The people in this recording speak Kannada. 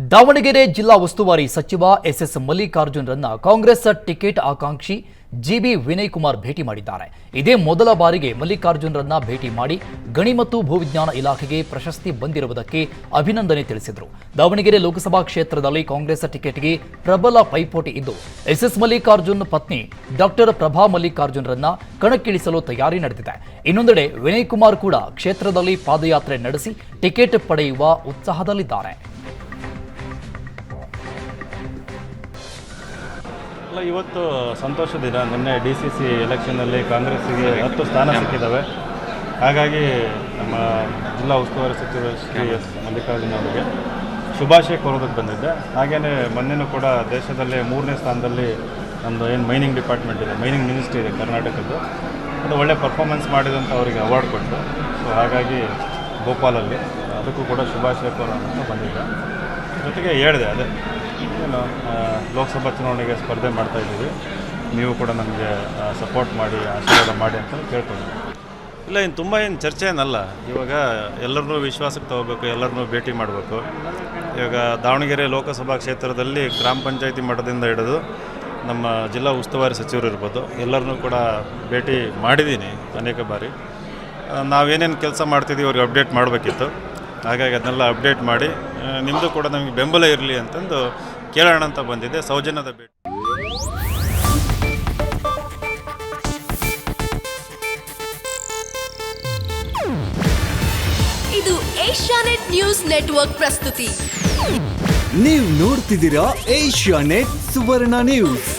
ದಾವಣಗೆರೆ ಜಿಲ್ಲಾ ಉಸ್ತುವಾರಿ ಸಚಿವ ಎಸ್ಎಸ್ ಮಲ್ಲಿಕಾರ್ಜುನ್ರನ್ನ ಕಾಂಗ್ರೆಸ್ ಟಿಕೆಟ್ ಆಕಾಂಕ್ಷಿ ಜಿಬಿ ವಿನಯ್ ಕುಮಾರ್ ಭೇಟಿ ಮಾಡಿದ್ದಾರೆ. ಇದೇ ಮೊದಲ ಬಾರಿಗೆ ಮಲ್ಲಿಕಾರ್ಜುನ್ರನ್ನ ಭೇಟಿ ಮಾಡಿ ಗಣಿ ಮತ್ತು ಭೂವಿಜ್ಞಾನ ಇಲಾಖೆಗೆ ಪ್ರಶಸ್ತಿ ಬಂದಿರುವುದಕ್ಕೆ ಅಭಿನಂದನೆ ತಿಳಿಸಿದರು. ದಾವಣಗೆರೆ ಲೋಕಸಭಾ ಕ್ಷೇತ್ರದಲ್ಲಿ ಕಾಂಗ್ರೆಸ್ ಟಿಕೆಟ್ಗೆ ಪ್ರಬಲ ಪೈಪೋಟಿ ಇದ್ದು ಎಸ್ಎಸ್ ಮಲ್ಲಿಕಾರ್ಜುನ್ ಪತ್ನಿ ಡಾಕ್ಟರ್ ಪ್ರಭಾ ಮಲ್ಲಿಕಾರ್ಜುನ್ರನ್ನ ಕಣಕ್ಕಿಳಿಸಲು ತಯಾರಿ ನಡೆದಿದೆ. ಇನ್ನೊಂದೆಡೆ ವಿನಯ್ ಕುಮಾರ್ ಕೂಡ ಕ್ಷೇತ್ರದಲ್ಲಿ ಪಾದಯಾತ್ರೆ ನಡೆಸಿ ಟಿಕೆಟ್ ಪಡೆಯುವ ಉತ್ಸಾಹದಲ್ಲಿದ್ದಾರೆ. ಇವತ್ತು ಸಂತೋಷ ದಿನ. ನಿನ್ನೆ DCC ಎಲೆಕ್ಷನ್ನಲ್ಲಿ ಕಾಂಗ್ರೆಸ್ಸಿಗೆ 10 ಸ್ಥಾನ ಸಿಕ್ಕಿದ್ದಾವೆ. ಹಾಗಾಗಿ ನಮ್ಮ ಜಿಲ್ಲಾ ಉಸ್ತುವಾರಿ ಸಚಿವ ಶ್ರೀ ಎಸ್ ಮಲ್ಲಿಕಾರ್ಜುನ್ ಅವರಿಗೆ ಶುಭಾಶಯ ಕೋರೋದಕ್ಕೆ ಬಂದಿದ್ದೆ. ಹಾಗೆಯೇ ಮೊನ್ನೆನೂ ಕೂಡ ದೇಶದಲ್ಲೇ 3ನೇ ಸ್ಥಾನದಲ್ಲಿ ನಮ್ಮದು ಏನು ಮೈನಿಂಗ್ ಡಿಪಾರ್ಟ್ಮೆಂಟ್ ಇದೆ, ಮೈನಿಂಗ್ ಮಿನಿಸ್ಟ್ರಿ ಇದೆ ಕರ್ನಾಟಕದ್ದು, ಅದು ಒಳ್ಳೆ ಪರ್ಫಾರ್ಮೆನ್ಸ್ ಮಾಡಿದಂಥ ಅವರಿಗೆ ಅವಾರ್ಡ್ ಕೊಟ್ಟು, ಸೊ ಹಾಗಾಗಿ ಭೋಪಾಲಲ್ಲಿ ಅದಕ್ಕೂ ಕೂಡ ಶುಭಾಶಯ ಕೋರೋಣ ಅಂತ ಬಂದಿದ್ದೆ. ಜೊತೆಗೆ ಹೇಳಿದೆ ಅದೇ ಏನು ಲೋಕಸಭಾ ಚುನಾವಣೆಗೆ ಸ್ಪರ್ಧೆ ಮಾಡ್ತಾಯಿದ್ದೀವಿ, ನೀವು ಕೂಡ ನಮಗೆ ಸಪೋರ್ಟ್ ಮಾಡಿ ಆಶೀರ್ವಾದ ಮಾಡಿ ಅಂತ ಕೇಳ್ಕೊಂಡಿದ್ದೆ. ಇಲ್ಲ, ಇನ್ನು ತುಂಬ ಚರ್ಚೆ ಏನಲ್ಲ. ಇವಾಗ ಎಲ್ಲರನ್ನೂ ವಿಶ್ವಾಸಕ್ಕೆ ತಗೋಬೇಕು, ಎಲ್ಲರನ್ನೂ ಭೇಟಿ ಮಾಡಬೇಕು. ಇವಾಗ ದಾವಣಗೆರೆ ಲೋಕಸಭಾ ಕ್ಷೇತ್ರದಲ್ಲಿ ಗ್ರಾಮ ಪಂಚಾಯತಿ ಮಟ್ಟದಿಂದ ಹಿಡಿದು ನಮ್ಮ ಜಿಲ್ಲಾ ಉಸ್ತುವಾರಿ ಸಚಿವರು ಇರ್ಬೋದು, ಎಲ್ಲರನ್ನೂ ಕೂಡ ಭೇಟಿ ಮಾಡಿದ್ದೀನಿ ಅನೇಕ ಬಾರಿ. ನಾವೇನೇನು ಕೆಲಸ ಮಾಡ್ತಿದ್ದೀವಿ ಅವ್ರಿಗೆ ಅಪ್ಡೇಟ್ ಮಾಡಬೇಕಿತ್ತು. ಹಾಗಾಗಿ ಅದನ್ನೆಲ್ಲ ಅಪ್ಡೇಟ್ ಮಾಡಿ ನಿಮ್ಮದು ಕೂಡ ನಮಗೆ ಬೆಂಬಲ ಇರಲಿ ಅಂತಂದು ಕೇಳೋಣ ಅಂತ ಬಂದಿದ್ದೆ. ಸೌಜನ್ಯದ ಭೇಟಿ. ಇದು ಏಷ್ಯಾನೆಟ್ ನ್ಯೂಸ್ ನೆಟ್ವರ್ಕ್ ಪ್ರಸ್ತುತಿ. ನೀವು ನೋಡ್ತಿದ್ದೀರಾ ಏಷ್ಯಾನೆಟ್ ಸುವರ್ಣ ನ್ಯೂಸ್.